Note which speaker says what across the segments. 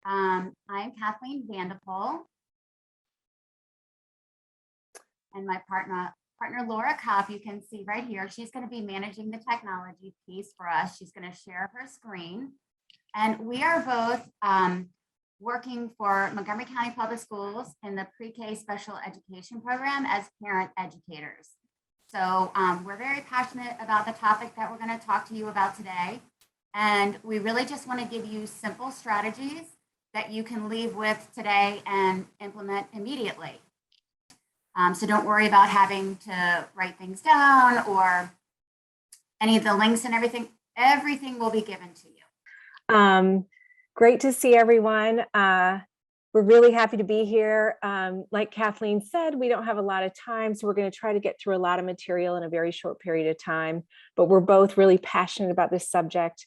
Speaker 1: I'm Kathleen Vanderpool, and my partner Laura Copp, you can see right here. She's going to be managing the technology piece for us. She's going to share her screen. And we are both working for Montgomery County Public Schools in the Pre-K Special Education Program as parent educators. So we're very passionate about the topic that we're going to talk to you about today. And we really just want to give you simple strategies that you can leave with today and implement immediately. So don't worry about having to write things down or any of the links and everything. Everything will be given to you.
Speaker 2: Great to see everyone. We're really happy to be here. Like Kathleen said, we don't have a lot of time, so we're going to try to get through a lot of material in a very short period of time, but we're both really passionate about this subject.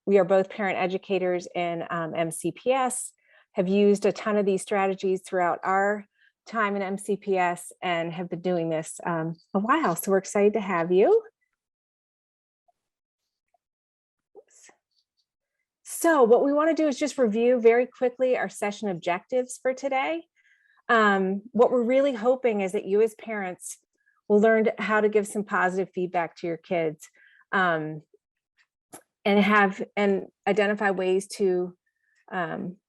Speaker 2: We are both parent educators in MCPS, have used a ton of these strategies throughout our time in MCPS and have been doing this a while, so we're excited to have you. So what we want to do is just review very quickly our session objectives for today. What we're really hoping is that you as parents will learn how to give some positive feedback to your kids and identify ways to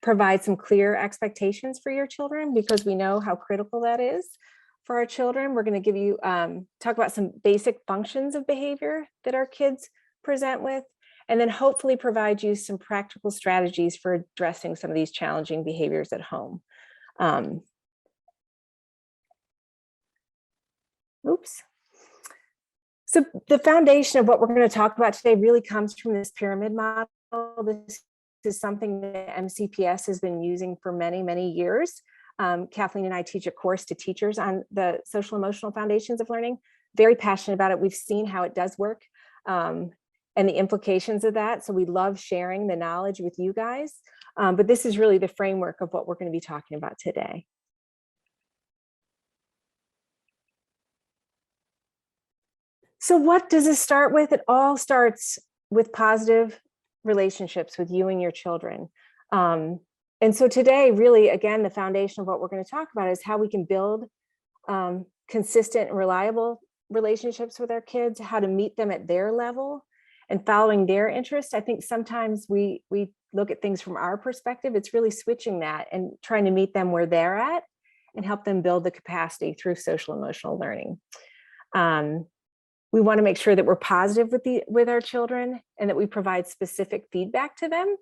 Speaker 2: provide some clear expectations for your children, because we know how critical that is for our children. We're going to give you talk about some basic functions of behavior that our kids present with, and then hopefully provide you some practical strategies for addressing some of these challenging behaviors at home. So the foundation of what we're going to talk about today really comes from this pyramid model. This is something that MCPS has been using for many, many years. Kathleen and I teach a course to teachers on the social emotional foundations of learning. Very passionate about it. We've seen how it does work. And the implications of that. So we love sharing the knowledge with you guys. But this is really the framework of what we're going to be talking about today. So what does this start with? It all starts with positive relationships with you and your children. And so today, really, again, the foundation of what we're going to talk about is how we can build consistent and reliable relationships with our kids, how to meet them at their level, and following their interests. I think sometimes we look at things from our perspective. It's really switching that and trying to meet them where they're at and help them build the capacity through social emotional learning. We want to make sure that we're positive with our children and that we provide specific feedback to them.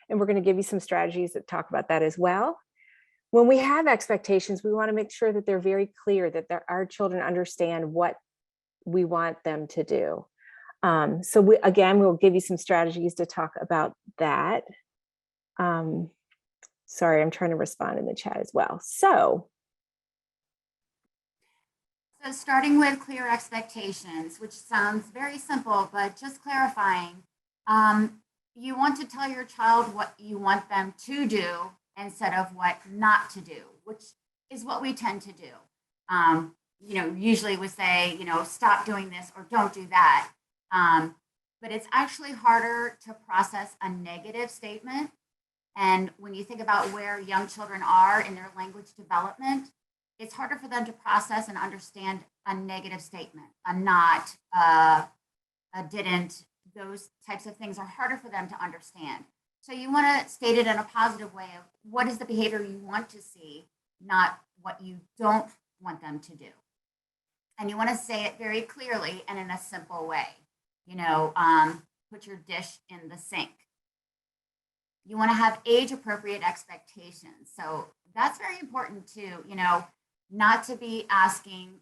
Speaker 2: And we're going to give you some strategies that talk about that as well. When we have expectations, we want to make sure that they're very clear, that our children understand what we want them to do. So we'll give you some strategies to talk about that. Sorry, I'm trying to respond in the chat as well. So
Speaker 1: starting with clear expectations, which sounds very simple, but just clarifying, you want to tell your child what you want them to do instead of what not to do, which is what we tend to do. Usually we say, stop doing this or don't do that. But it's actually harder to process a negative statement. And when you think about where young children are in their language development, it's harder for them to process and understand a negative statement, a not, a didn't. Those types of things are harder for them to understand. So you want to state it in a positive way of what is the behavior you want to see, not what you don't want them to do. And you want to say it very clearly and in a simple way. Put your dish in the sink. You want to have age-appropriate expectations. So that's very important too, not to be asking,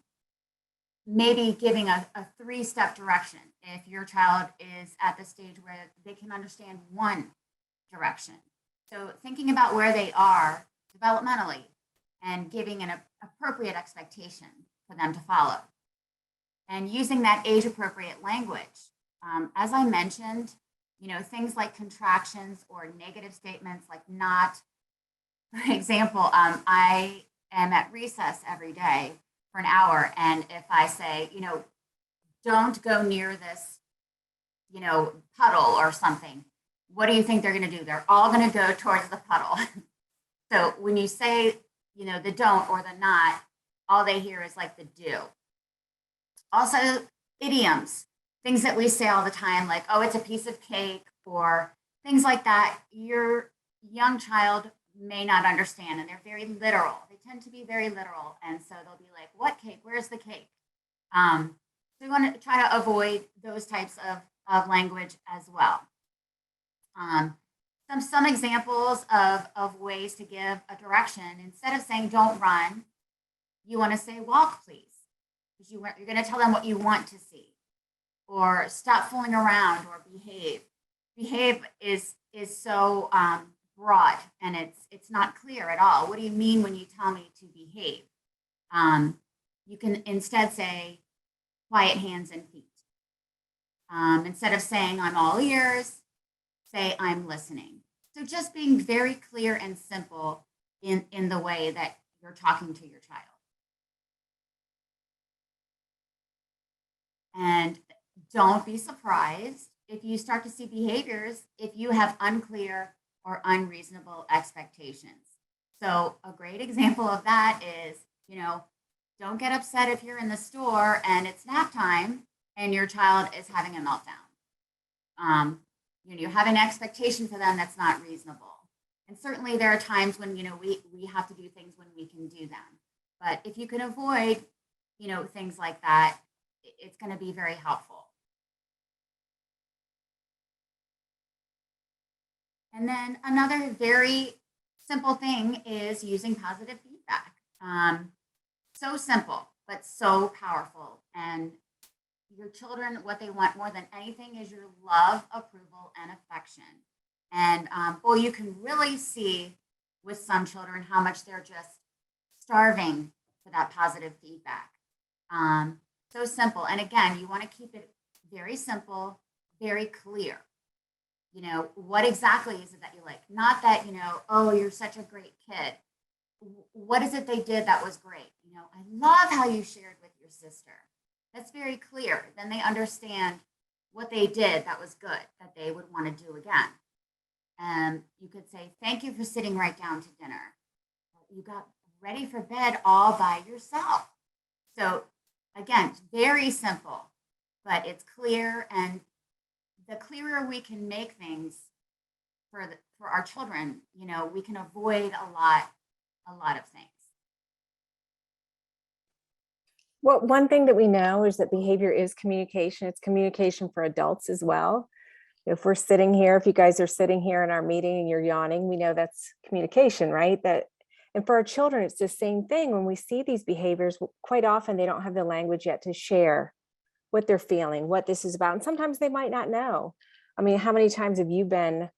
Speaker 1: maybe giving a three-step direction. If your child is at the stage where they can understand one direction. So thinking about where they are developmentally and giving an appropriate expectation for them to follow. And using that age-appropriate language. As I mentioned, things like contractions or negative statements like not. For example, I am at recess every day for an hour. And if I say, don't go near this, puddle or something, what do you think they're going to do? They're all going to go towards the puddle. So when you say, you know, the don't or the not, all they hear is like the do. Also, idioms, things that we say all the time, like, oh, it's a piece of cake, or things like that. Your young child may not understand, and they're very literal. They tend to be very literal. And so they'll be like, what cake? Where's the cake? So we want to try to avoid those types of language as well. Some examples of ways to give a direction. Instead of saying don't run, you want to say walk, please. Because you're going to tell them what you want to see. Or stop fooling around, or behave. Behave is so broad, and it's not clear at all. What do you mean when you tell me to behave? You can instead say quiet hands and feet. Instead of saying I'm all ears, say I'm listening. So just being very clear and simple in the way that you're talking to your child. And don't be surprised if you start to see behaviors if you have unclear or unreasonable expectations. So a great example of that is, you know, don't get upset if you're in the store and it's nap time and your child is having a meltdown. You know, you have an expectation for them that's not reasonable. And certainly there are times when, you know, we have to do things when we can do them. But if you can avoid, you know, things like that, it's going to be very helpful. And then another very simple thing is using positive feedback. So simple, but so powerful. And your children, what they want more than anything is your love, approval, and affection. And boy, you can really see with some children how much they're just starving for that positive feedback. So simple. And again, you want to keep it very simple, very clear. You know, what exactly is it that you like? Not that, you know, oh, you're such a great kid. What is it they did that was great? You know, I love how you shared with your sister. That's very clear. Then they understand what they did that was good, that they would want to do again. And you could say, thank you for sitting right down to dinner. You got ready for bed all by yourself. So again, very simple, but it's clear. And the clearer we can make things for our children, you know, we can avoid a lot of things.
Speaker 2: Well, one thing that we know is that behavior is communication. It's communication for adults as well. If we're sitting here, if you guys are sitting here in our meeting and you're yawning, we know that's communication, right? And for our children, it's the same thing. When we see these behaviors, quite often they don't have the language yet to share what they're feeling, what this is about. And sometimes they might not know. I mean, how many times have you been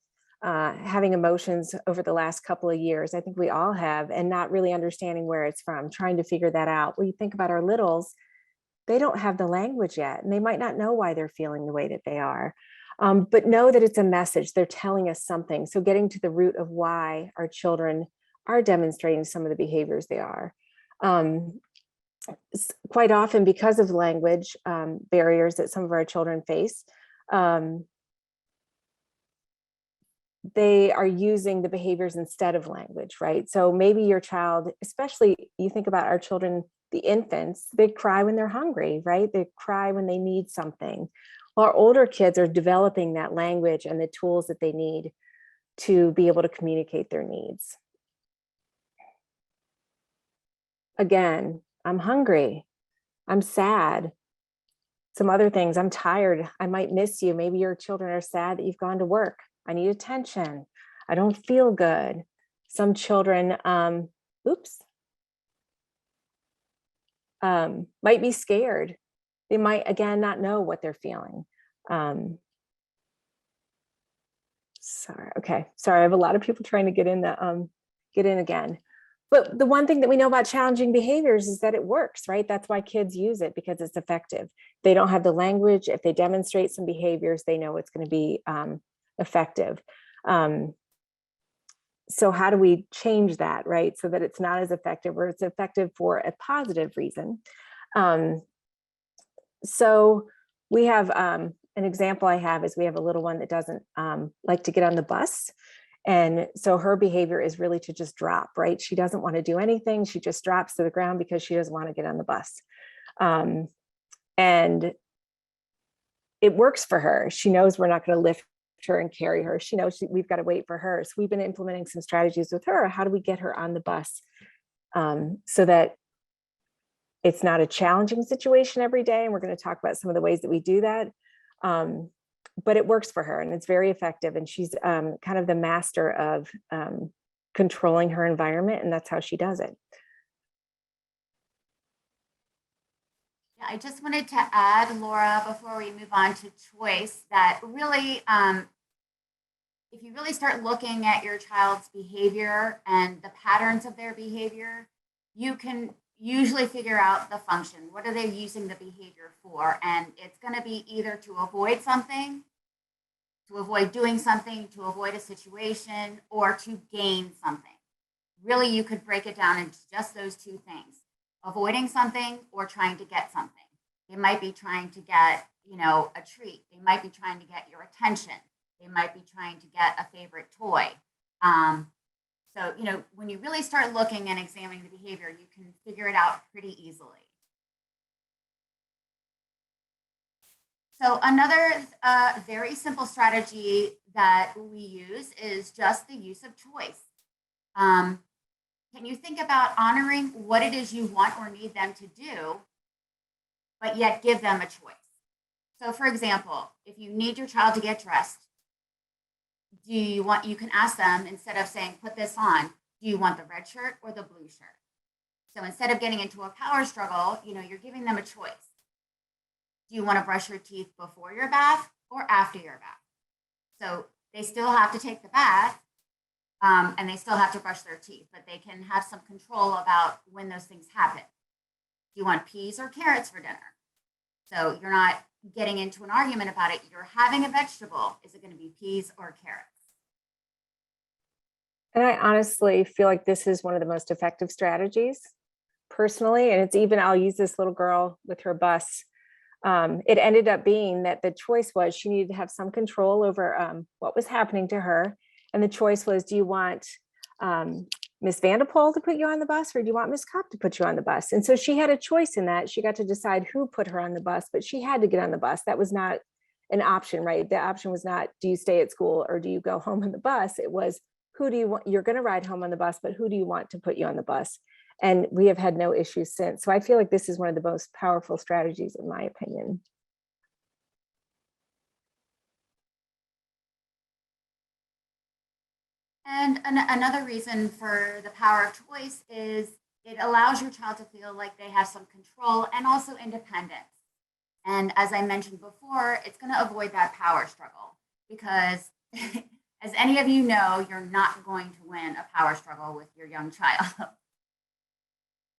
Speaker 2: having emotions over the last couple of years? I think we all have, and not really understanding where it's from, trying to figure that out. When you think about our littles, they don't have the language yet, and they might not know why they're feeling the way that they are. But know that it's a message. They're telling us something. So getting to the root of why our children are demonstrating some of the behaviors they are. Quite often, because of language barriers that some of our children face, they are using the behaviors instead of language, right? So maybe your child, especially you think about our children, the infants, they cry when they're hungry, right? They cry when they need something. Well, our older kids are developing that language and the tools that they need to be able to communicate their needs. Again, I'm hungry. I'm sad. Some other things, I'm tired. I might miss you. Maybe your children are sad that you've gone to work. I need attention. I don't feel good. Some children, might be scared. They might, again, not know what they're feeling. Sorry. I have a lot of people trying to get in again. But the one thing that we know about challenging behaviors is that it works, right? That's why kids use it, because it's effective. They don't have the language. If they demonstrate some behaviors, they know it's going to be effective. So how do we change that, right? So that it's not as effective, or it's effective for a positive reason. So we have an example I have is we have a little one that doesn't like to get on the bus. And so her behavior is really to just drop, right? She doesn't want to do anything. She just drops to the ground because she doesn't want to get on the bus. And it works for her. She knows we're not going to lift her and carry her. She knows we've got to wait for her. So we've been implementing some strategies with her. How do we get her on the bus so that it's not a challenging situation every day? And we're going to talk about some of the ways that we do that. But it works for her and it's very effective. And she's kind of the master of controlling her environment. And that's how she does it.
Speaker 1: I just wanted to add, Laura, before we move on to choice, that really, if you really start looking at your child's behavior and the patterns of their behavior, you can usually figure out the function. What are they using the behavior for? And it's going to be either to avoid something, to avoid doing something, to avoid a situation, or to gain something. Really, you could break it down into just those two things. Avoiding something or trying to get something. They might be trying to get, a treat. They might be trying to get your attention. They might be trying to get a favorite toy. So, when you really start looking and examining the behavior, you can figure it out pretty easily. So another very simple strategy that we use is just the use of choice. Can you think about honoring what it is you want or need them to do, but yet give them a choice? So for example, if you need your child to get dressed, you can ask them, instead of saying, put this on, do you want the red shirt or the blue shirt? So instead of getting into a power struggle, you're giving them a choice. Do you want to brush your teeth before your bath or after your bath? So they still have to take the bath, and they still have to brush their teeth, but they can have some control about when those things happen. Do you want peas or carrots for dinner? So you're not getting into an argument about it. You're having a vegetable. Is it going to be peas or carrots?
Speaker 2: And I honestly feel like this is one of the most effective strategies personally. And it's even, I'll use this little girl with her bus. It ended up being that the choice was she needed to have some control over what was happening to her. And the choice was, do you want Miss Vanderpool to put you on the bus, or do you want Miss Copp to put you on the bus? And so she had a choice in that. She got to decide who put her on the bus, but she had to get on the bus. That was not an option, right? The option was not, do you stay at school or do you go home on the bus? It was, who do you want? You're going to ride home on the bus, but who do you want to put you on the bus? And we have had no issues since. So I feel like this is one of the most powerful strategies, in my opinion.
Speaker 1: And another reason for the power of choice is it allows your child to feel like they have some control and also independence. And as I mentioned before, it's going to avoid that power struggle because as any of you know, you're not going to win a power struggle with your young child.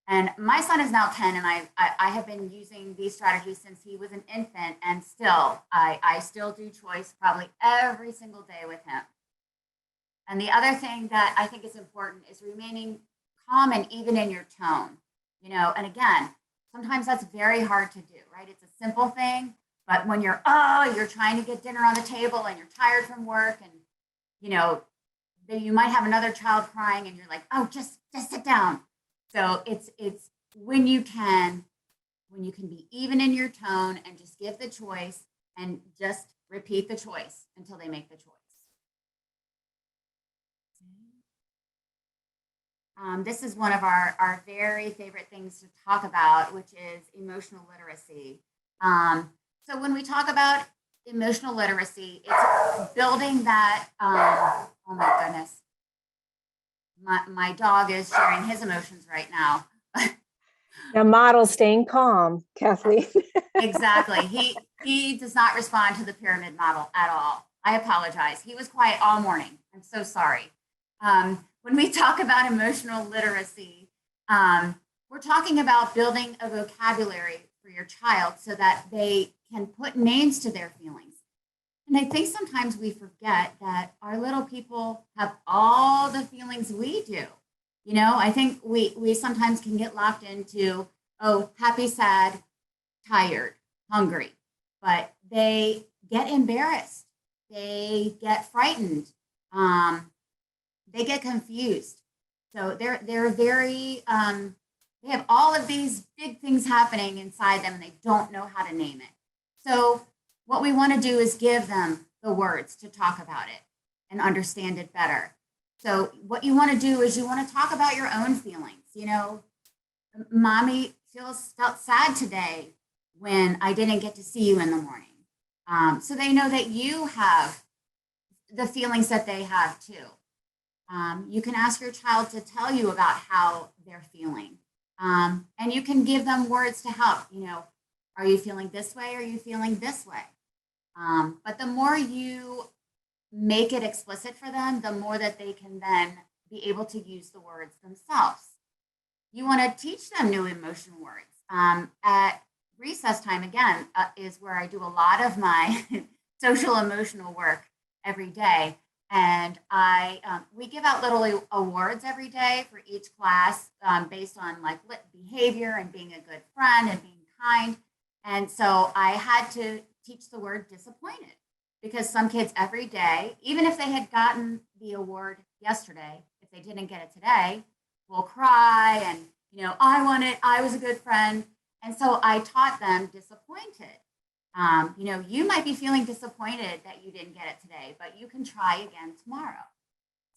Speaker 1: And my son is now 10, and I have been using these strategies since he was an infant, and still, I still do choice probably every single day with him. And the other thing that I think is important is remaining calm and even in your tone, and again, sometimes that's very hard to do, right? It's a simple thing, but when you're trying to get dinner on the table and you're tired from work and, you might have another child crying and you're like, oh, just sit down. So it's when you can be even in your tone and just give the choice and just repeat the choice until they make the choice. This is one of our very favorite things to talk about, which is emotional literacy. So when we talk about emotional literacy, it's building that, oh my goodness. My dog is sharing his emotions right now.
Speaker 2: Now, model staying calm, Kathleen.
Speaker 1: Exactly. He does not respond to the pyramid model at all. I apologize. He was quiet all morning. I'm so sorry. When we talk about emotional literacy, we're talking about building a vocabulary for your child so that they can put names to their feelings. And I think sometimes we forget that our little people have all the feelings we do. I think we sometimes can get locked into, happy, sad, tired, hungry, but they get embarrassed. They get frightened. they get confused. So they're very, they have all of these big things happening inside them and they don't know how to name it. So what we want to do is give them the words to talk about it and understand it better. So what you want to do is you want to talk about your own feelings. You know, mommy felt sad today when I didn't get to see you in the morning. So they know that you have the feelings that they have too. You can ask your child to tell you about how they're feeling. And you can give them words to help. You know, are you feeling this way? Are you feeling this way? But the more you make it explicit for them, the more that they can then be able to use the words themselves. You want to teach them new emotion words. At recess time, again, is where I do a lot of my social emotional work every day. And we give out little awards every day for each class based on like behavior and being a good friend and being kind. And so I had to teach the word disappointed because some kids every day, even if they had gotten the award yesterday, if they didn't get it today, will cry and, you know, I want it, I was a good friend. And so I taught them disappointed. You know, you might be feeling disappointed that you didn't get it today, but you can try again tomorrow.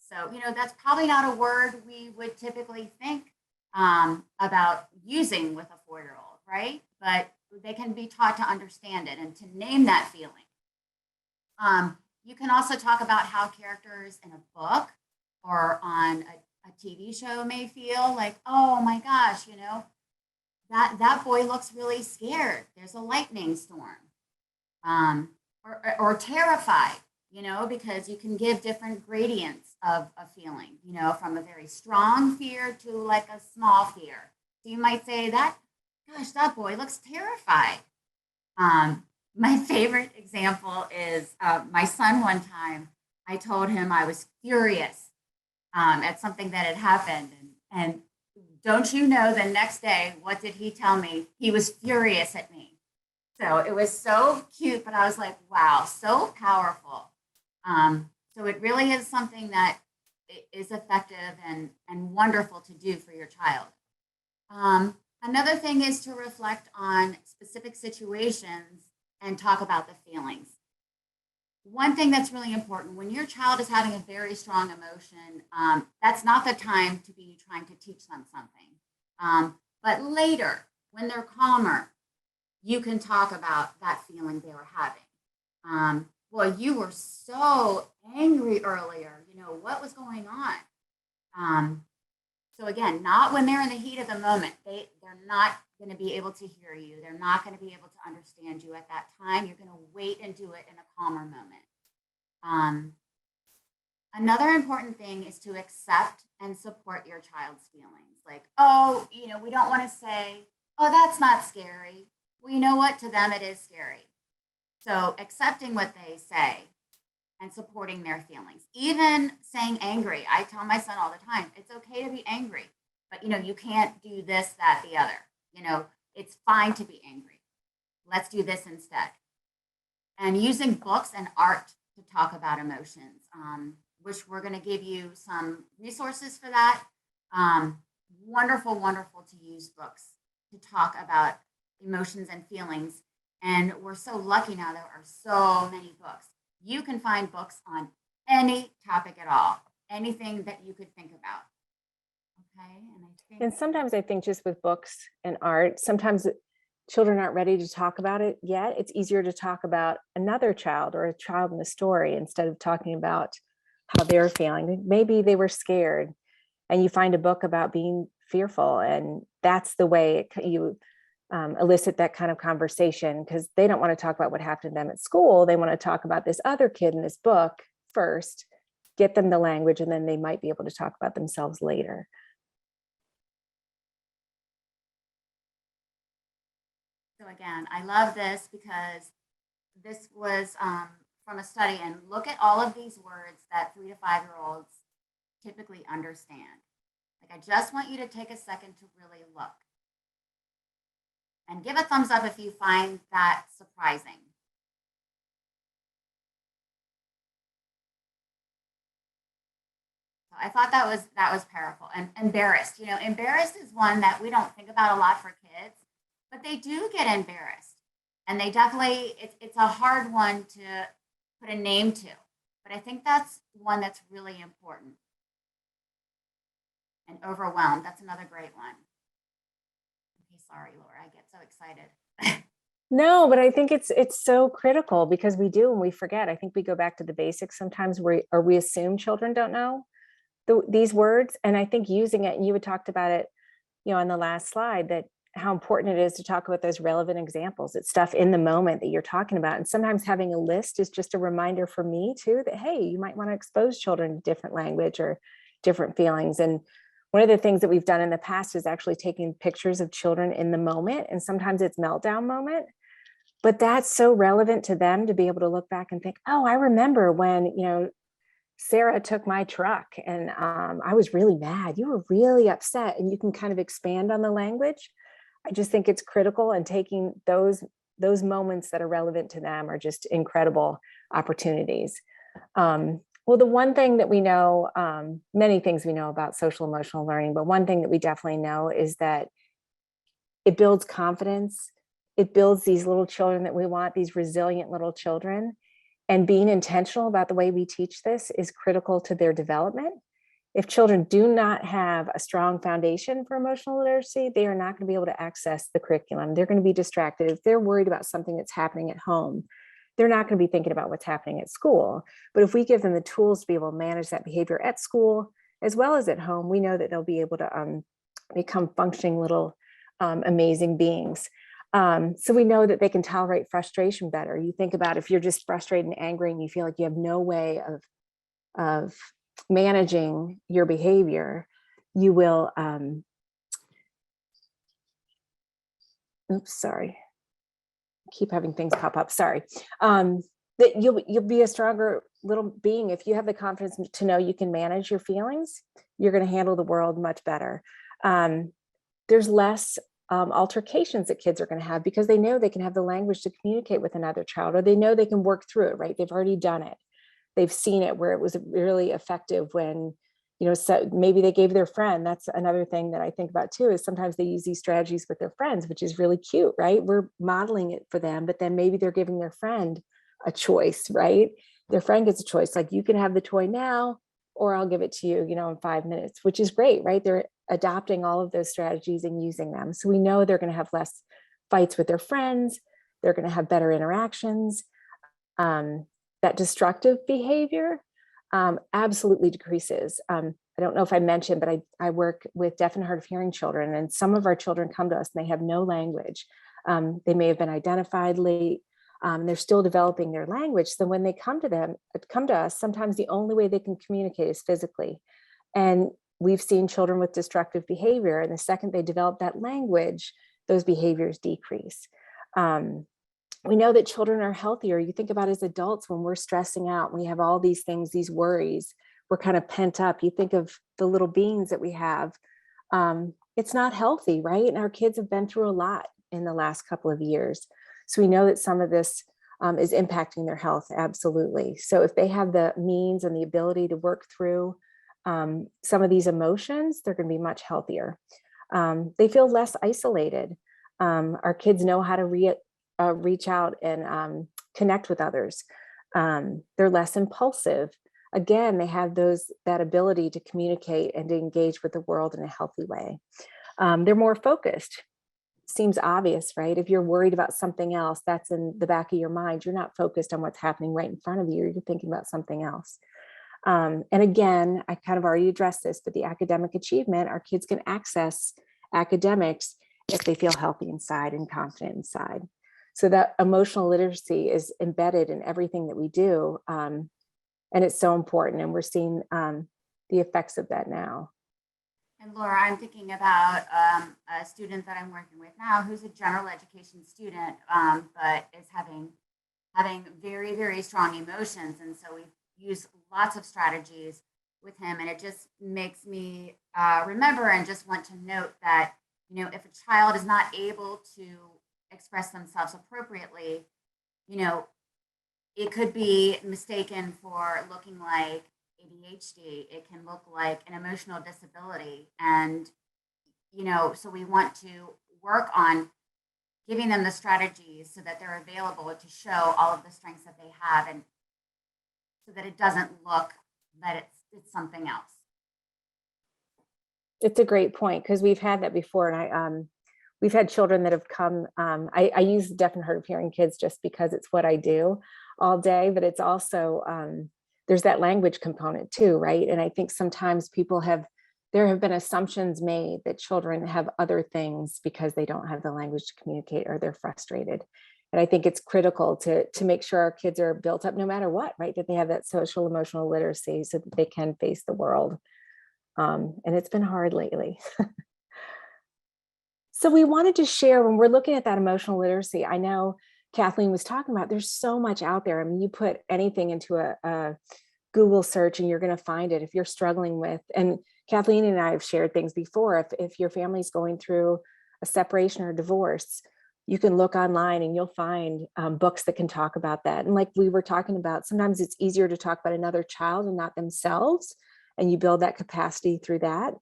Speaker 1: So, you know, that's probably not a word we would typically think about using with a 4-year-old, right? But they can be taught to understand it and to name that feeling. You can also talk about how characters in a book or on a TV show may feel like, oh my gosh, you know, that boy looks really scared. There's a lightning storm. Or terrified, you know, because you can give different gradients of a feeling, you know, from a very strong fear to like a small fear. So you might say that, gosh, that boy looks terrified. My favorite example is my son one time, I told him I was furious at something that had happened. And don't you know, the next day, what did he tell me? He was furious at me. So it was so cute, but I was like, wow, so powerful. So it really is something that is effective and wonderful to do for your child. Another thing is to reflect on specific situations and talk about the feelings. One thing that's really important when your child is having a very strong emotion, that's not the time to be trying to teach them something. But later, when they're calmer, you can talk about that feeling they were having. Well, you were so angry earlier. You know, what was going on? So again, not when they're in the heat of the moment. They're not going to be able to hear you. They're not going to be able to understand you at that time. You're going to wait and do it in a calmer moment. Another important thing is to accept and support your child's feelings. Like, oh, you know, we don't want to say, oh, that's not scary. Well, you know what? To them, it is scary. So accepting what they say and supporting their feelings. Even saying angry. I tell my son all the time, it's okay to be angry, but you know, you can't do this, that, the other. You know, it's fine to be angry. Let's do this instead. And using books and art to talk about emotions, which we're going to give you some resources for that. Wonderful, wonderful to use books to talk about emotions and feelings. And we're so lucky now there are so many books. You can find books on any topic at all, anything that you could think about. Okay.
Speaker 2: And sometimes I think just with books and art, sometimes children aren't ready to talk about it yet. It's easier to talk about another child or a child in the story instead of talking about how they're feeling. Maybe they were scared and you find a book about being fearful, and that's the way you elicit that kind of conversation, because they don't want to talk about what happened to them at school. They want to talk about this other kid in this book first, get them the language, and then they might be able to talk about themselves later.
Speaker 1: So again, I love this because this was from a study, and look at all of these words that 3 to 5-year-olds typically understand. Like, I just want you to take a second to really look. And give a thumbs up if you find that surprising. So I thought that was powerful. And embarrassed, embarrassed is one that we don't think about a lot for kids, but they do get embarrassed, and they definitely it's a hard one to put a name to, but I think that's one that's really important. And overwhelmed, that's another great one. Okay, sorry, Laura, I get so excited.
Speaker 2: No, but I think it's so critical because we do and we forget. I think we go back to the basics sometimes or we assume children don't know these words. And I think using it, and you had talked about it, on the last slide, that how important it is to talk about those relevant examples. It's stuff in the moment that you're talking about. And sometimes having a list is just a reminder for me too, that, hey, you might want to expose children to different language or different feelings. And one of the things that we've done in the past is actually taking pictures of children in the moment. And sometimes it's meltdown moment, but that's so relevant to them to be able to look back and think, oh, I remember when, Sarah took my truck and I was really mad. You were really upset, and you can kind of expand on the language. I just think it's critical, and taking those moments that are relevant to them are just incredible opportunities. Well, the one thing that we know, many things we know about social emotional learning, but one thing that we definitely know is that it builds confidence. It builds these little children that we want, these resilient little children. And being intentional about the way we teach this is critical to their development. If children do not have a strong foundation for emotional literacy, they are not going to be able to access the curriculum. They're going to be distracted. If they're worried about something that's happening at home, they're not going to be thinking about what's happening at school. But if we give them the tools to be able to manage that behavior at school as well as at home, we know that they'll be able to become functioning little amazing beings. So we know that they can tolerate frustration better. You think about if you're just frustrated and angry and you feel like you have no way of managing your behavior, you will, oops, sorry. Keep having things pop up, sorry. That you'll be a stronger little being. If you have the confidence to know you can manage your feelings, you're going to handle the world much better. There's less altercations that kids are going to have because they know they can have the language to communicate with another child, or they know they can work through it, right? They've already done it. They've seen it where it was really effective when, so maybe they gave their friend. That's another thing that I think about too, is sometimes they use these strategies with their friends, which is really cute, right? We're modeling it for them, but then maybe they're giving their friend a choice, right? Their friend gets a choice, like, you can have the toy now, or I'll give it to you, in 5 minutes, which is great, right? They're adopting all of those strategies and using them. So we know they're going to have less fights with their friends. They're going to have better interactions. That destructive behavior absolutely decreases. I don't know if I mentioned, but I work with deaf and hard of hearing children, and some of our children come to us and they have no language. They may have been identified late. They're still developing their language. So when they come to us, sometimes the only way they can communicate is physically. And we've seen children with destructive behavior, and the second they develop that language, those behaviors decrease. We know that children are healthier. You think about as adults, when we're stressing out, we have all these things, these worries, we're kind of pent up. You think of the little beings that we have. It's not healthy, right? And our kids have been through a lot in the last couple of years. So we know that some of this is impacting their health, absolutely. So if they have the means and the ability to work through some of these emotions, they're going to be much healthier. They feel less isolated. Our kids know how to reach out and connect with others. They're less impulsive. Again, they have that ability to communicate and to engage with the world in a healthy way. They're more focused. Seems obvious, right? If you're worried about something else, that's in the back of your mind. You're not focused on what's happening right in front of you. You're thinking about something else. And again, I kind of already addressed this, but the academic achievement, our kids can access academics if they feel healthy inside and confident inside. So that emotional literacy is embedded in everything that we do. And it's so important. And we're seeing the effects of that now.
Speaker 1: And Laura, I'm thinking about a student that I'm working with now who's a general education student, but is having very, very strong emotions. And so we've used lots of strategies with him. And it just makes me remember and just want to note that, if a child is not able to express themselves appropriately, it could be mistaken for looking like ADHD. It can look like an emotional disability. And, so we want to work on giving them the strategies so that they're available to show all of the strengths that they have, and so that it doesn't look that it's something else.
Speaker 2: It's a great point, because we've had that before. And we've had children that have come, I use deaf and hard of hearing kids just because it's what I do all day, but it's also, there's that language component too, right? And I think sometimes there have been assumptions made that children have other things because they don't have the language to communicate, or they're frustrated. And I think it's critical to make sure our kids are built up no matter what, right? That they have that social emotional literacy so that they can face the world. And it's been hard lately. So we wanted to share, when we're looking at that emotional literacy, I know Kathleen was talking about, there's so much out there. I mean, you put anything into a Google search and you're going to find it if you're struggling with, and Kathleen and I have shared things before. If your family's going through a separation or divorce, you can look online and you'll find books that can talk about that. And like we were talking about, sometimes it's easier to talk about another child and not themselves, and you build that capacity through that.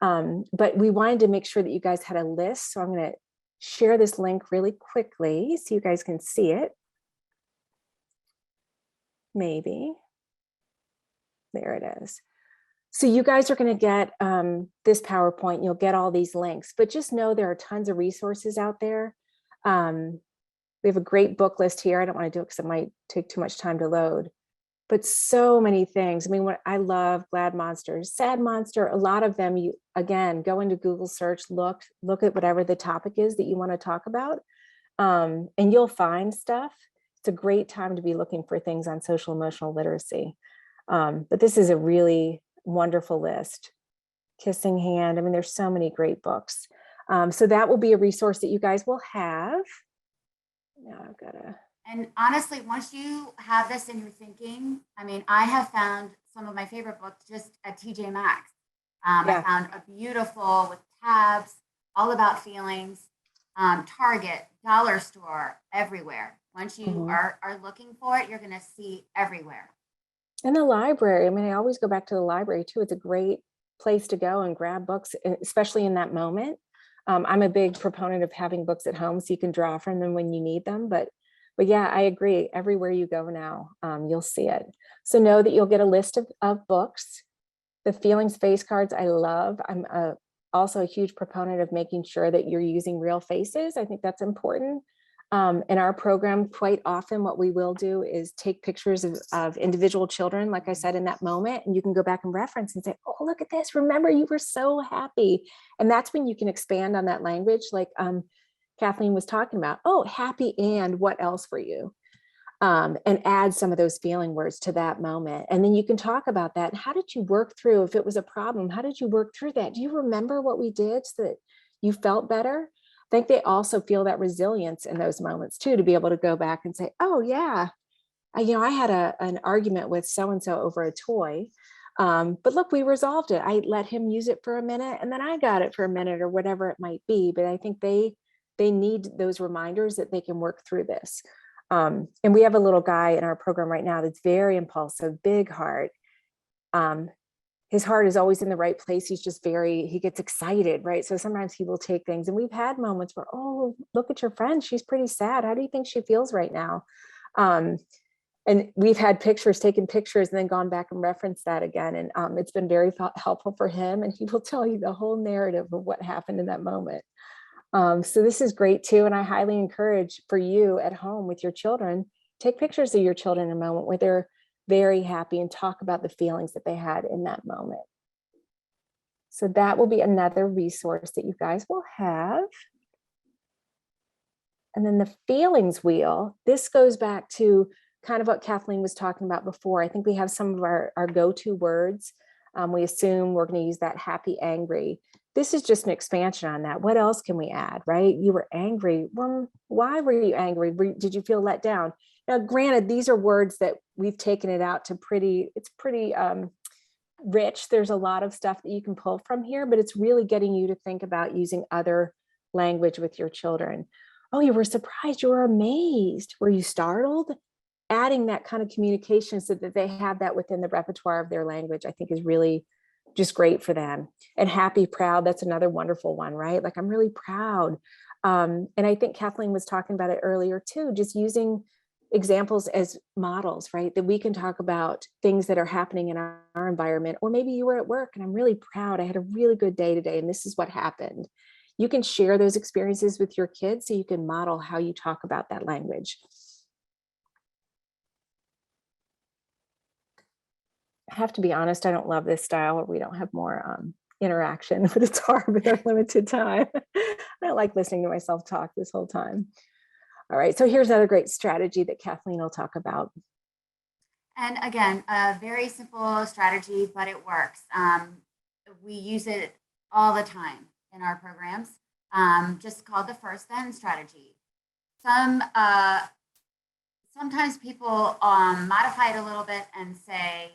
Speaker 2: But we wanted to make sure that you guys had a list. So I'm going to share this link really quickly so you guys can see it. Maybe. There it is. So you guys are going to get this PowerPoint. You'll get all these links, but just know there are tons of resources out there. We have a great book list here. I don't want to do it because it might take too much time to load, but so many things. I mean, what I love, Glad Monsters, Sad Monster, a lot of them, you, again, go into Google search, look at whatever the topic is that you want to talk about, and you'll find stuff. It's a great time to be looking for things on social emotional literacy. But this is a really wonderful list. Kissing Hand. I mean, there's so many great books. So that will be a resource that you guys will have. Now I've got to.
Speaker 1: And honestly, once you have this in your thinking, I mean, I have found some of my favorite books just at TJ Maxx. I found a beautiful with tabs, all about feelings, Target, dollar store, everywhere. Once you are looking for it, you're going to see everywhere.
Speaker 2: And the library, I mean, I always go back to the library too. It's a great place to go and grab books, especially in that moment. I'm a big proponent of having books at home so you can draw from them when you need them. But yeah, I agree. Everywhere you go now, you'll see it. So know that you'll get a list of books. The feelings face cards, I love. I'm also a huge proponent of making sure that you're using real faces. I think that's important. In our program, quite often what we will do is take pictures of individual children, like I said, in that moment, and you can go back and reference and say, oh, look at this. Remember, you were so happy. And that's when you can expand on that language, like Kathleen was talking about. Oh, happy, and what else for you? And add some of those feeling words to that moment. And then you can talk about that. How did you work through, if it was a problem, how did you work through that? Do you remember what we did so that you felt better? I think they also feel that resilience in those moments too, to be able to go back and say, oh yeah, I had an argument with so-and-so over a toy, but look, we resolved it. I let him use it for a minute and then I got it for a minute, or whatever it might be. But I think they need those reminders that they can work through this. And we have a little guy in our program right now that's very impulsive, big heart. His heart is always in the right place. He's just he gets excited, right? So sometimes he will take things, and we've had moments where, oh, look at your friend. She's pretty sad. How do you think she feels right now? And we've had taken pictures and then gone back and referenced that again. And it's been very helpful for him. And he will tell you the whole narrative of what happened in that moment. So this is great too. And I highly encourage for you at home with your children, take pictures of your children in a moment where they're very happy and talk about the feelings that they had in that moment. So that will be another resource that you guys will have. And then the feelings wheel, this goes back to kind of what Kathleen was talking about before. I think we have some of our go-to words. We assume we're going to use that happy, angry. This is just an expansion on that. What else can we add, right? You were angry. Well, why were you angry? Did you feel let down? Now, granted, these are words that we've taken it out to it's pretty rich. There's a lot of stuff that you can pull from here, but it's really getting you to think about using other language with your children. Oh, you were surprised. You were amazed. Were you startled? adding that kind of communication so that they have that within the repertoire of their language, I think is really just great for them. And happy, proud, that's another wonderful one, right? Like, I'm really proud. And I think Kathleen was talking about it earlier too, just using examples as models, right? That we can talk about things that are happening in our environment, or maybe you were at work and I'm really proud. I had a really good day today and this is what happened. You can share those experiences with your kids so you can model how you talk about that language. I have to be honest, I don't love this style where we don't have more interaction, but it's hard with our limited time. I don't like listening to myself talk this whole time. All right, so here's another great strategy that Kathleen will talk about.
Speaker 1: And again, a very simple strategy, but it works. We use it all the time in our programs, just called the first then strategy. Sometimes people modify it a little bit and say,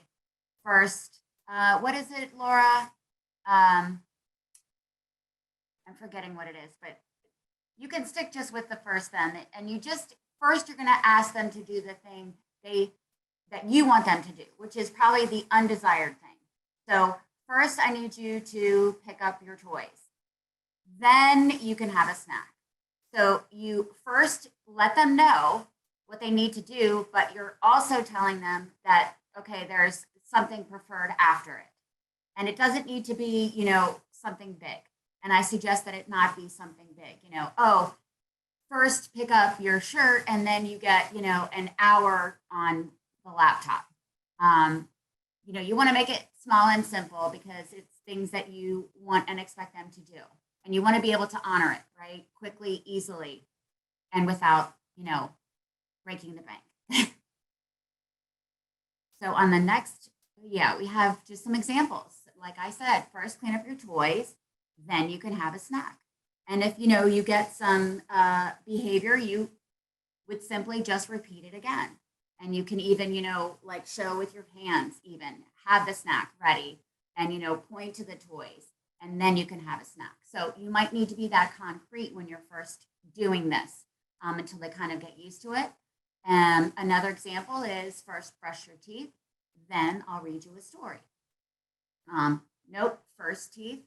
Speaker 1: first, what is it, Laura? I'm forgetting what it is, but you can stick just with the first then, and first you're going to ask them to do the thing that you want them to do, which is probably the undesired thing. So first, I need you to pick up your toys. Then you can have a snack. So you first let them know what they need to do, but you're also telling them that, okay, there's something preferred after it. And it doesn't need to be, something big. And I suggest that it not be something big, first pick up your shirt and then you get, an hour on the laptop. You want to make it small and simple because it's things that you want and expect them to do. And you want to be able to honor it, right? Quickly, easily, and without, breaking the bank. So on the next, we have just some examples. Like I said, first clean up your toys, then you can have a snack. And if you get some behavior, you would simply just repeat it again. And you can even, like show with your hands, even have the snack ready and, point to the toys, and then you can have a snack. So you might need to be that concrete when you're first doing this until they kind of get used to it. And another example is first brush your teeth, then I'll read you a story. Nope, first teeth,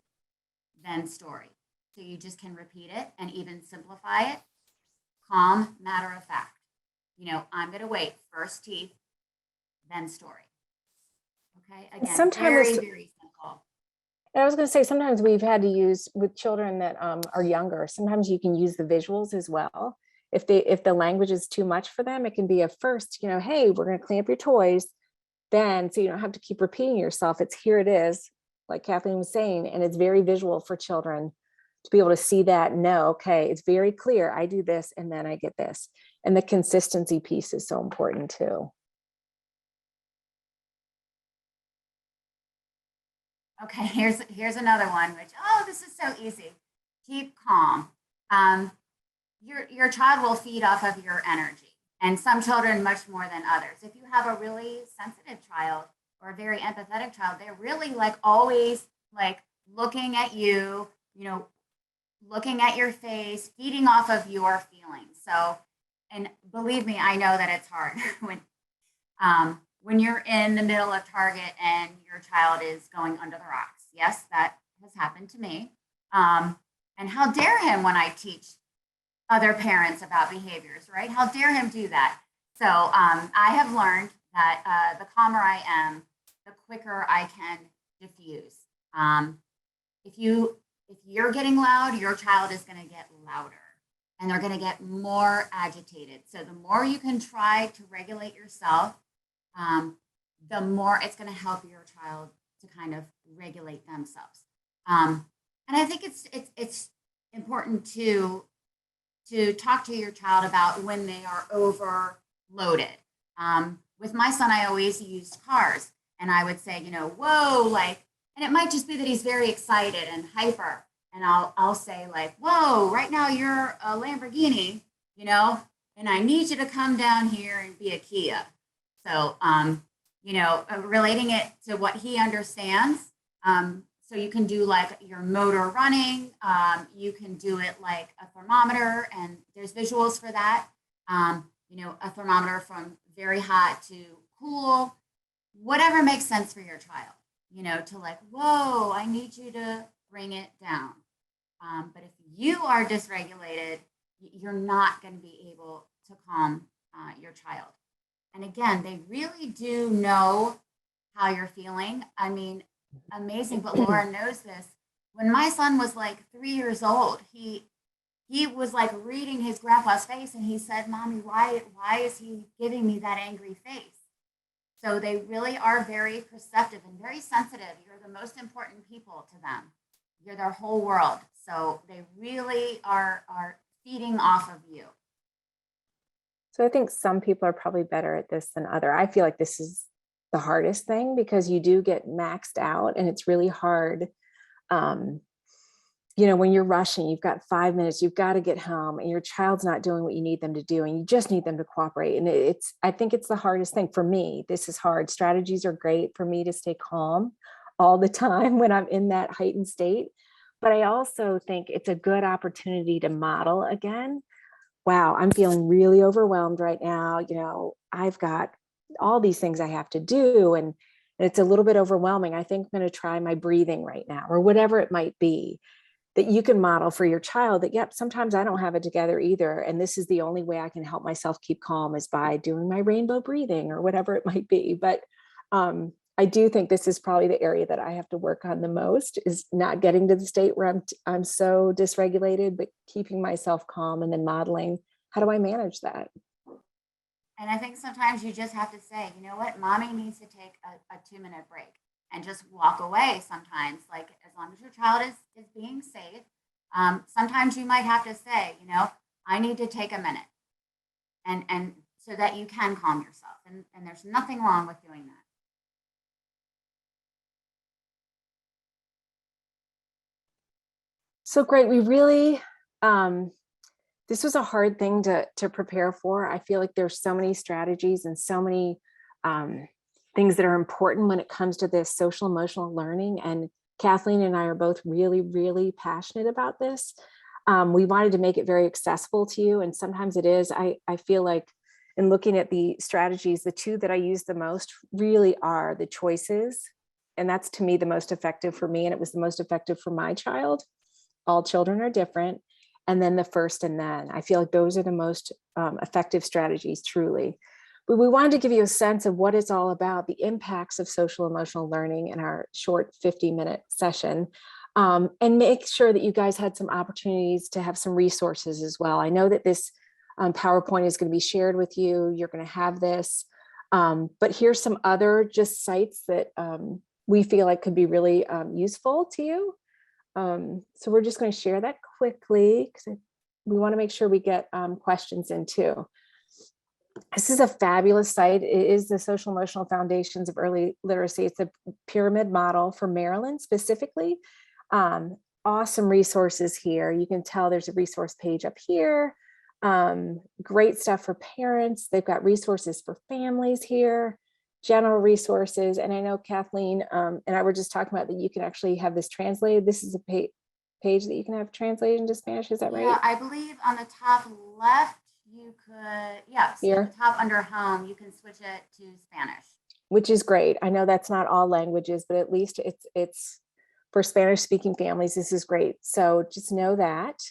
Speaker 1: then story. So you just can repeat it and even simplify it. Calm, matter of fact. I'm going to wait, first teeth, then story. Okay, again,
Speaker 2: Sometimes
Speaker 1: very simple.
Speaker 2: And I was going to say, sometimes we've had to use with children that are younger, sometimes you can use the visuals as well. If the language is too much for them, it can be a first, hey, we're going to clean up your toys. Then, so you don't have to keep repeating yourself. It's here it is, like Kathleen was saying, and it's very visual for children to be able to see that, no, okay, it's very clear. I do this and then I get this. And the consistency piece is so important too.
Speaker 1: Okay, here's another one, which, this is so easy. Keep calm. Your child will feed off of your energy, and some children much more than others. If you have a really sensitive child or a very empathetic child, they're really always looking at you, looking at your face, feeding off of your feelings. So, and believe me, I know that it's hard when you're in the middle of Target and your child is going under the rocks. Yes, that has happened to me. And how dare him when I teach other parents about behaviors, right? How dare him do that? So I have learned that the calmer I am, the quicker I can diffuse. If you're getting loud, your child is going to get louder and they're going to get more agitated. So the more you can try to regulate yourself, the more it's going to help your child to kind of regulate themselves. And I think it's important to talk to your child about when they are overloaded. With my son, I always used cars, and I would say, whoa, and it might just be that he's very excited and hyper, and I'll say whoa, right now you're a Lamborghini, and I need you to come down here and be a Kia. So, relating it to what he understands. So you can do your motor running. You can do it like a thermometer, and there's visuals for that. A thermometer from very hot to cool, whatever makes sense for your child, to like, whoa, I need you to bring it down. But if you are dysregulated, you're not going to be able to calm your child. And again, they really do know how you're feeling. I mean, amazing, but Laura knows this. When my son was like 3 years old, he was like reading his grandpa's face, and he said, "Mommy, why is he giving me that angry face?" So they really are very perceptive and very sensitive. You're the most important people to them. You're their whole world. So they really are feeding off of you.
Speaker 2: So I think some people are probably better at this than other. I feel like this is the hardest thing because you do get maxed out, and it's really hard. When you're rushing, you've got 5 minutes, you've got to get home, and your child's not doing what you need them to do, and you just need them to cooperate. And I think it's the hardest thing for me. This is hard. Strategies are great for me to stay calm all the time when I'm in that heightened state. But I also think it's a good opportunity to model again. Wow, I'm feeling really overwhelmed right now. I've got all these things I have to do, and it's a little bit overwhelming. I think I'm going to try my breathing right now, or whatever it might be, that you can model for your child that, yep, sometimes I don't have it together either. And this is the only way I can help myself keep calm is by doing my rainbow breathing or whatever it might be. But I do think this is probably the area that I have to work on the most, is not getting to the state where I'm so dysregulated, but keeping myself calm and then modeling, how do I manage that?
Speaker 1: And I think sometimes you just have to say, you know what, mommy needs to take a 2-minute break and just walk away sometimes, like as long as your child is being safe. Sometimes you might have to say, I need to take a minute and so that you can calm yourself. And there's nothing wrong with doing that.
Speaker 2: So great. We really, this was a hard thing to prepare for. I feel like there's so many strategies and so many things that are important when it comes to this social emotional learning. And Kathleen and I are both really, really passionate about this. We wanted to make it very accessible to you. And sometimes it is. I feel like in looking at the strategies, the two that I use the most really are the choices. And that's to me the most effective for me. And it was the most effective for my child. All children are different. And then the first and then. I feel like those are the most effective strategies, truly. But we wanted to give you a sense of what it's all about, the impacts of social emotional learning in our short 50-minute session, and make sure that you guys had some opportunities to have some resources as well. I know that this PowerPoint is going to be shared with you. You're going to have this, but here's some other just sites that we feel like could be really useful to you. So we're just going to share that quickly because we want to make sure we get questions in too. This is a fabulous site. It is the Social Emotional Foundations of Early Literacy. It's a pyramid model for Maryland specifically. Awesome resources here. You can tell there's a resource page up here. Great stuff for parents. They've got resources for families here, general resources. And I know Kathleen and I were just talking about that you can actually have this translated. This is a page that you can have translated into Spanish. Is that right?
Speaker 1: Yeah, I believe on the top left, you could, yes,
Speaker 2: here
Speaker 1: at the top under home, you can switch it to Spanish.
Speaker 2: Which is great. I know that's not all languages, but at least it's for Spanish speaking families. This is great. So just know that.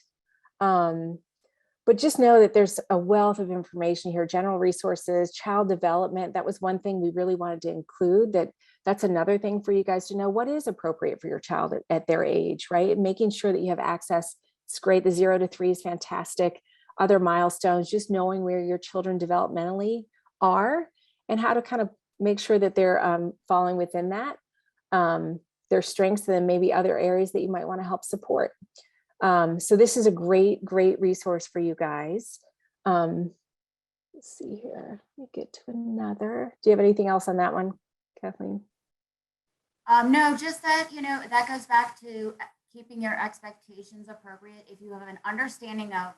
Speaker 2: But just know that there's a wealth of information here, general resources, child development. That was one thing we really wanted to include. That's another thing for you guys to know what is appropriate for your child at their age, right? And making sure that you have access. It's great. The 0 to 3 is fantastic. Other milestones, just knowing where your children developmentally are and how to kind of make sure that they're falling within that, their strengths, and then maybe other areas that you might want to help support. So this is a great resource for you guys. Let's see here. Let me get to another. Do you have anything else on that one, Kathleen?
Speaker 1: No, just that, that goes back to keeping your expectations appropriate. If you have an understanding of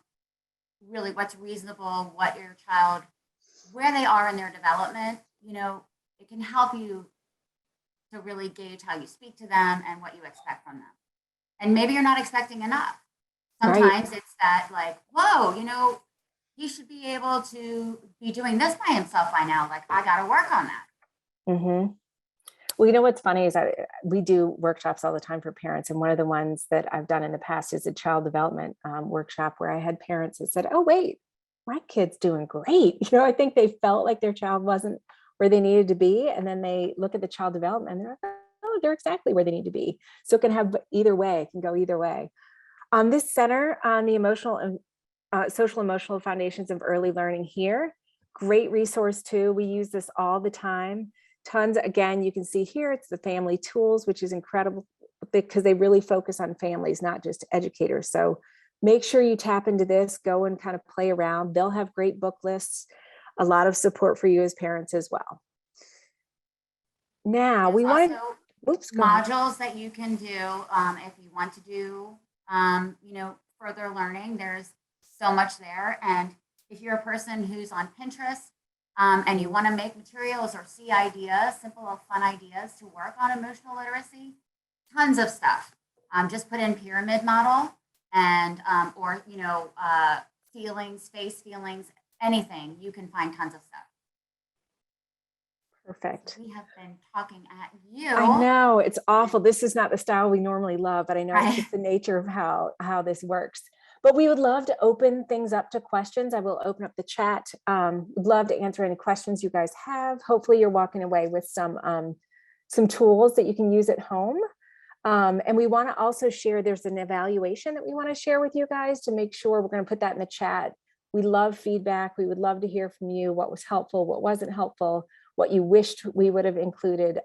Speaker 1: really what's reasonable, what your child, where they are in their development, it can help you to really gauge how you speak to them and what you expect from them. And maybe you're not expecting enough. Sometimes It's that like, whoa, he should be able to be doing this by himself by now. Like, I got to work on that.
Speaker 2: Mm-hmm. Well, you know what's funny is we do workshops all the time for parents, and one of the ones that I've done in the past is a child development workshop where I had parents that said, "Oh, wait, my kid's doing great." I think they felt like their child wasn't where they needed to be, and then they look at the child development and they're like, "Oh, they're exactly where they need to be." So it can have either way. It can go either way. This center on the emotional and social emotional foundations of early learning here, great resource too. We use this all the time. Tons, again, you can see here, it's the family tools, which is incredible because they really focus on families, not just educators. So make sure you tap into this, go and kind of play around. They'll have great book lists, a lot of support for you as parents as well. Now
Speaker 1: There's
Speaker 2: we want to,
Speaker 1: also
Speaker 2: oops, go ahead.
Speaker 1: modules that you can do if you want to do, further learning. There's so much there. And if you're a person who's on Pinterest and you want to make materials or see ideas, simple, fun ideas to work on emotional literacy, tons of stuff. Just put in pyramid model and feelings, face feelings, anything. You can find tons of stuff.
Speaker 2: Perfect.
Speaker 1: So we have been talking at you.
Speaker 2: I know it's awful. This is not the style we normally love, but I know
Speaker 1: Right.
Speaker 2: it's just the nature of how this works. But we would love to open things up to questions. I will open up the chat. Would love to answer any questions you guys have. Hopefully you're walking away with some tools that you can use at home. And we want to also share, there's an evaluation that we want to share with you guys to make sure. We're going to put that in the chat. We love feedback. We would love to hear from you what was helpful, what wasn't helpful, what you wished we would have included.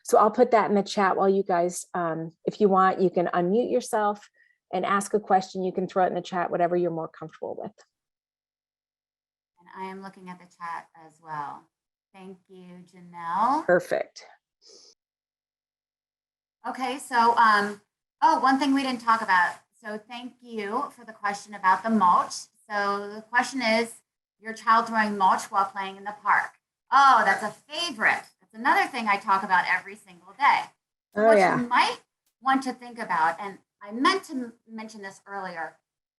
Speaker 2: So I'll put that in the chat while you guys, if you want, you can unmute yourself and ask a question. You can throw it in the chat, whatever you're more comfortable with.
Speaker 1: And I am looking at the chat as well. Thank you, Janelle.
Speaker 2: Perfect.
Speaker 1: Okay, so, one thing we didn't talk about. So thank you for the question about the mulch. So the question is, your child throwing mulch while playing in the park. Oh, that's a favorite. That's another thing I talk about every single day. So what you might want to think about, and I meant to mention this earlier,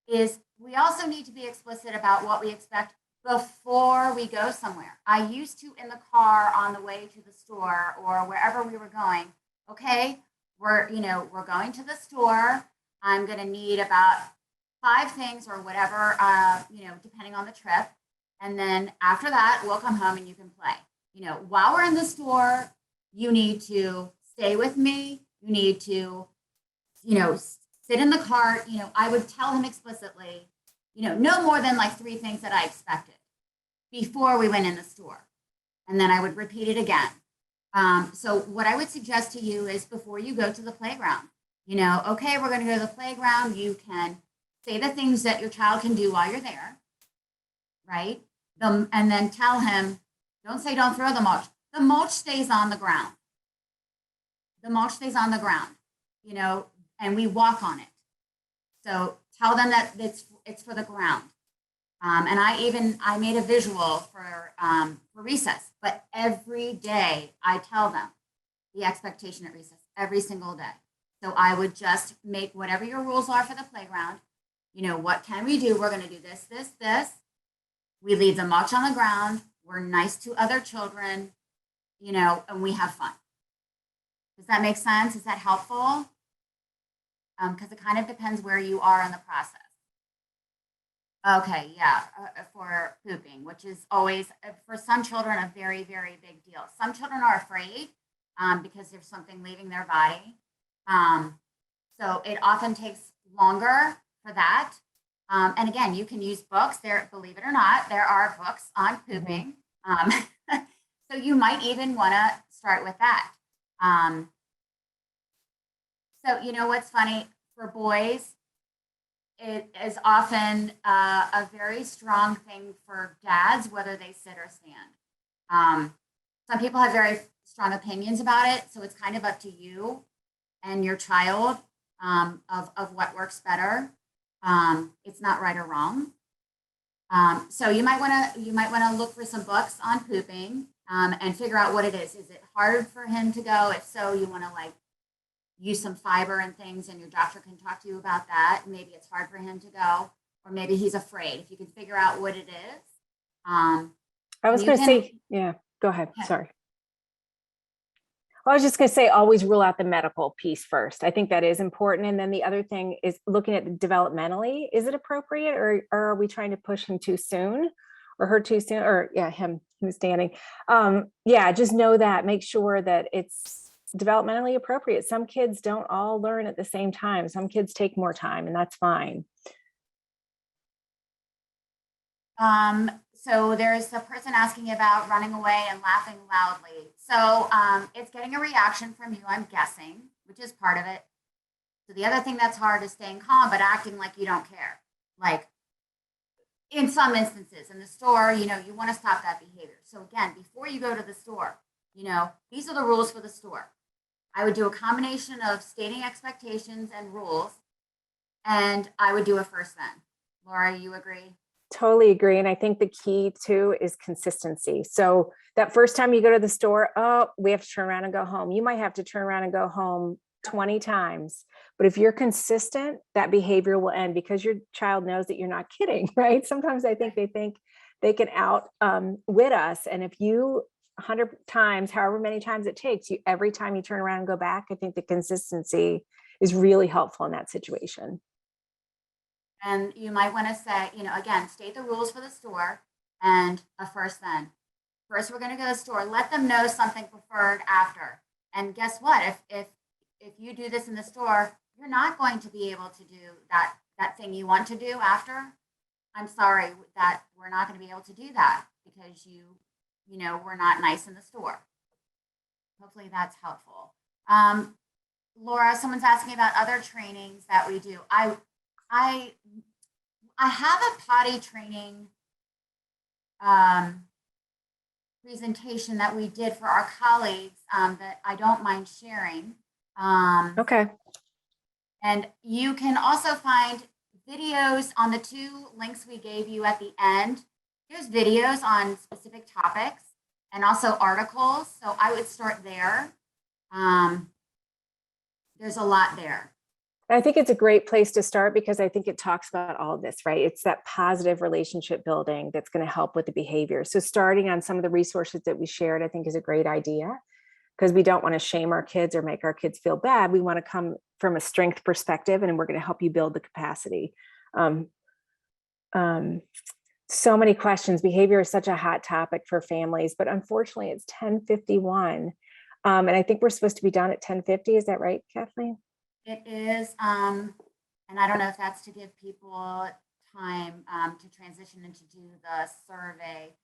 Speaker 1: is we also need to be explicit about what we expect before we go somewhere. I used to, in the car on the way to the store or wherever we were going, okay, we're going to the store. I'm going to need about 5 things or whatever, depending on the trip. And then after that, we'll come home and you can play. While we're in the store, you need to stay with me. You need to, sit in the cart. I would tell him explicitly, no more than like 3 things that I expected before we went in the store. And then I would repeat it again. So what I would suggest to you is before you go to the playground, okay, we're going to go to the playground. You can say the things that your child can do while you're there, right? And then tell him, don't say don't throw the mulch. The mulch stays on the ground. The mulch stays on the ground, and we walk on it. So tell them that it's for the ground. And I made a visual for recess, but every day I tell them the expectation at recess every single day. So I would just make whatever your rules are for the playground. What can we do? We're going to do this, this, this. We leave the mulch on the ground. We're nice to other children, and we have fun. Does that make sense? Is that helpful? Because it kind of depends where you are in the process. Okay, yeah, for pooping, which is always, for some children, a very, very big deal. Some children are afraid because there's something leaving their body. So it often takes longer for that. And again, you can use books. Believe it or not, there are books on pooping. So you might even want to start with that. So what's funny, for boys, it is often a very strong thing for dads, whether they sit or stand. Some people have very strong opinions about it, so it's kind of up to you and your child of what works better. It's not right or wrong. So you might want to look for some books on pooping and figure out what it is. Is it hard for him to go? If so, you want to use some fiber and things, and your doctor can talk to you about that. Maybe it's hard for him to go. or maybe he's afraid. If you can figure out what it is.
Speaker 2: I was
Speaker 1: you
Speaker 2: going to
Speaker 1: can-
Speaker 2: say, yeah, go ahead.
Speaker 1: Okay.
Speaker 2: Sorry. I was just going to say, always rule out the medical piece first. I think that is important. And then the other thing is looking at developmentally, is it appropriate, or are we trying to push him too soon or her too soon, or yeah, him standing. Yeah, just know that, make sure that it's developmentally appropriate. Some kids don't all learn at the same time. Some kids take more time, and that's fine.
Speaker 1: So there's a person asking about running away and laughing loudly. So it's getting a reaction from you, I'm guessing, which is part of it. So the other thing that's hard is staying calm, but acting like you don't care. Like in some instances in the store, you want to stop that behavior. So again, before you go to the store, these are the rules for the store. I would do a combination of stating expectations and rules, and I would do a first then. Laura, you agree?
Speaker 2: Totally agree. And I think the key too is consistency. So that first time you go to the store, oh, we have to turn around and go home. You might have to turn around and go home 20 times. But if you're consistent, that behavior will end, because your child knows that you're not kidding, right? Sometimes I think they think they can wit us. And if you 100 times, however many times it takes you, every time you turn around and go back, I think the consistency is really helpful in that situation.
Speaker 1: And you might want to say, again, state the rules for the store and a first then. First, we're going to go to the store. Let them know something preferred after. And guess what? If you do this in the store, you're not going to be able to do that thing you want to do after. I'm sorry that we're not going to be able to do that because we're not nice in the store. Hopefully that's helpful. Laura, someone's asking about other trainings that we do. I have a potty training presentation that we did for our colleagues that I don't mind sharing.
Speaker 2: Okay.
Speaker 1: And you can also find videos on the 2 links we gave you at the end. There's videos on specific topics and also articles. So I would start there. There's a lot there.
Speaker 2: I think it's a great place to start, because I think it talks about all of this, right? It's that positive relationship building that's going to help with the behavior. So starting on some of the resources that we shared, I think is a great idea, because we don't want to shame our kids or make our kids feel bad. We want to come from a strength perspective, and we're going to help you build the capacity. So many questions. Behavior is such a hot topic for families, but unfortunately it's 10:51. And I think we're supposed to be done at 10:50. Is that right, Kathleen?
Speaker 1: It is, and I don't know if that's to give people time to transition and to do the survey.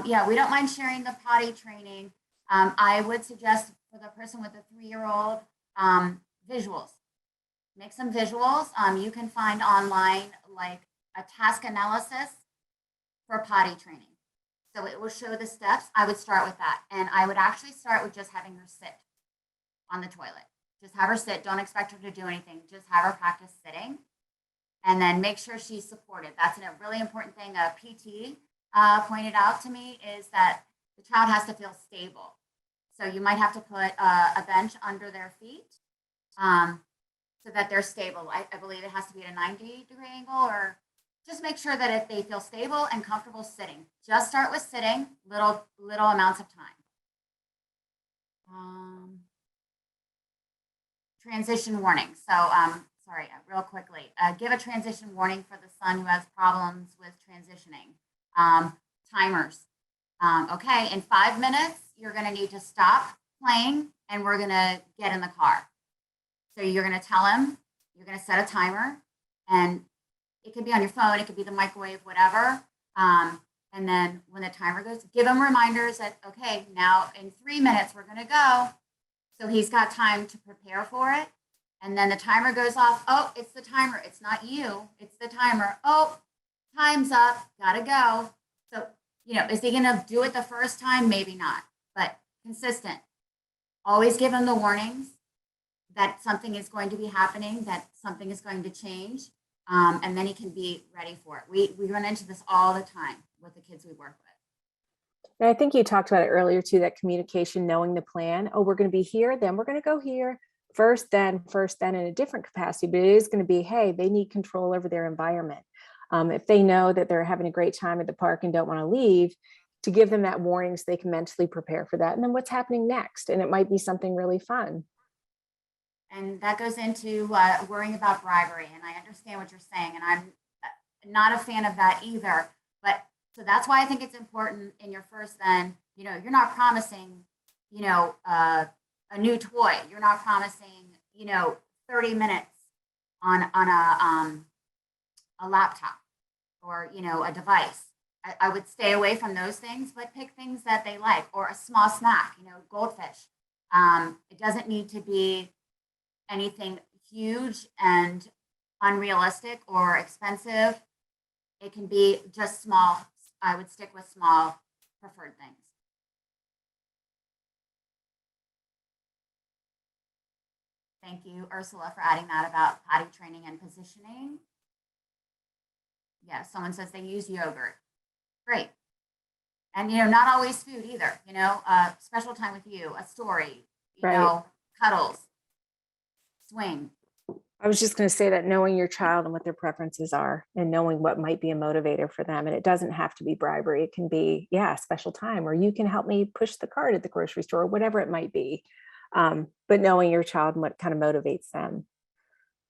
Speaker 1: Yeah, we don't mind sharing the potty training. I would suggest for the person with a 3-year-old, visuals. Make some visuals. You can find online like a task analysis for potty training. So it will show the steps. I would start with that. And I would actually start with just having her sit on the toilet. Just have her sit. Don't expect her to do anything. Just have her practice sitting. And then make sure she's supported. That's a really important thing. A PT pointed out to me is that the child has to feel stable. So you might have to put a bench under their feet so that they're stable. I believe it has to be at a 90-degree angle, or just make sure that if they feel stable and comfortable sitting. Just start with sitting, little amounts of time. Transition warning. So, sorry, real quickly. Give a transition warning for the son who has problems with transitioning. Timers. Okay, in 5 minutes, you're going to need to stop playing and we're going to get in the car. So you're going to tell him, you're going to set a timer, and it could be on your phone, it could be the microwave, whatever. And then when the timer goes, give him reminders that, okay, now in 3 minutes, we're going to go. So he's got time to prepare for it. And then the timer goes off. Oh, it's the timer. It's not you. It's the timer. Oh, time's up. Gotta go. So, is he going to do it the first time? Maybe not, but consistent. Always give him the warnings that something is going to be happening, that something is going to change. And then he can be ready for it. We run into this all the time with the kids we work with.
Speaker 2: And I think you talked about it earlier too, that communication, knowing the plan. Oh, we're going to be here, then we're going to go here. First, then in a different capacity, but it is going to be, hey, they need control over their environment. If they know that they're having a great time at the park and don't want to leave, to give them that warning so they can mentally prepare for that. And then what's happening next? And it might be something really fun.
Speaker 1: And that goes into worrying about bribery. And I understand what you're saying. And I'm not a fan of that either. But so that's why I think it's important in your first, then, you're not promising, a new toy. You're not promising, 30 minutes on a laptop or, a device. I would stay away from those things, but pick things that they like, or a small snack, goldfish. It doesn't need to be anything huge and unrealistic or expensive. It can be just small. I would stick with small preferred things. Thank you, Ursula, for adding that about potty training and positioning. Yeah, someone says they use yogurt. Great. And, not always food either, special time with you, a story,
Speaker 2: Right.
Speaker 1: Cuddles, swing.
Speaker 2: I was just going to say that knowing your child and what their preferences are and knowing what might be a motivator for them. And it doesn't have to be bribery. It can be, a special time, or you can help me push the cart at the grocery store, or whatever it might be. But knowing your child and what kind of motivates them.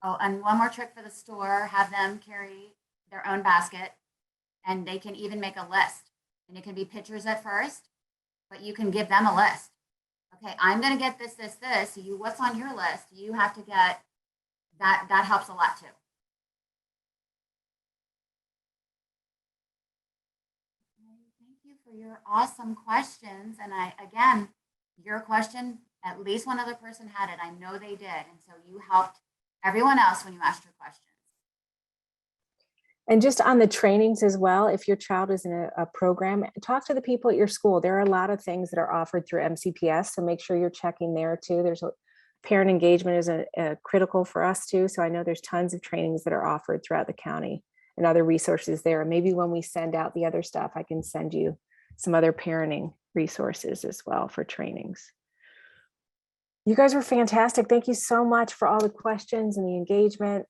Speaker 1: Oh, and one more trick for the store, have them carry their own basket, and they can even make a list. And it can be pictures at first, but you can give them a list. Okay, I'm going to get this, this, this. What's on your list? You have to get that. That helps a lot too. Thank you for your awesome questions. And again, your question, at least one other person had it. I know they did. And so you helped everyone else when you asked your questions.
Speaker 2: And just on the trainings as well, if your child is in a program, talk to the people at your school. There are a lot of things that are offered through MCPS, so make sure you're checking there too. There's parent engagement is a critical for us too. So I know there's tons of trainings that are offered throughout the county and other resources there. Maybe when we send out the other stuff, I can send you some other parenting resources as well for trainings. You guys were fantastic. Thank you so much for all the questions and the engagement.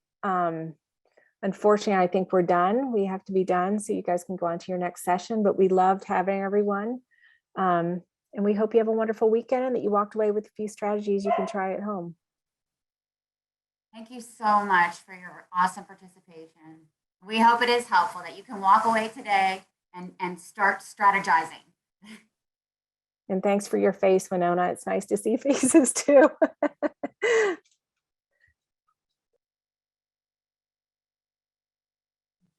Speaker 2: Unfortunately, I think we're done. We have to be done so you guys can go on to your next session, but we loved having everyone. And we hope you have a wonderful weekend and that you walked away with a few strategies you can try at home.
Speaker 1: Thank you so much for your awesome participation. We hope it is helpful, that you can walk away today and start strategizing.
Speaker 2: And thanks for your face, Winona. It's nice to see faces too.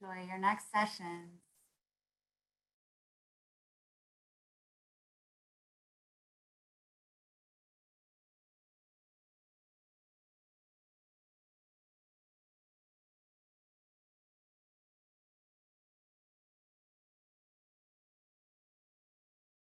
Speaker 1: Enjoy your next session.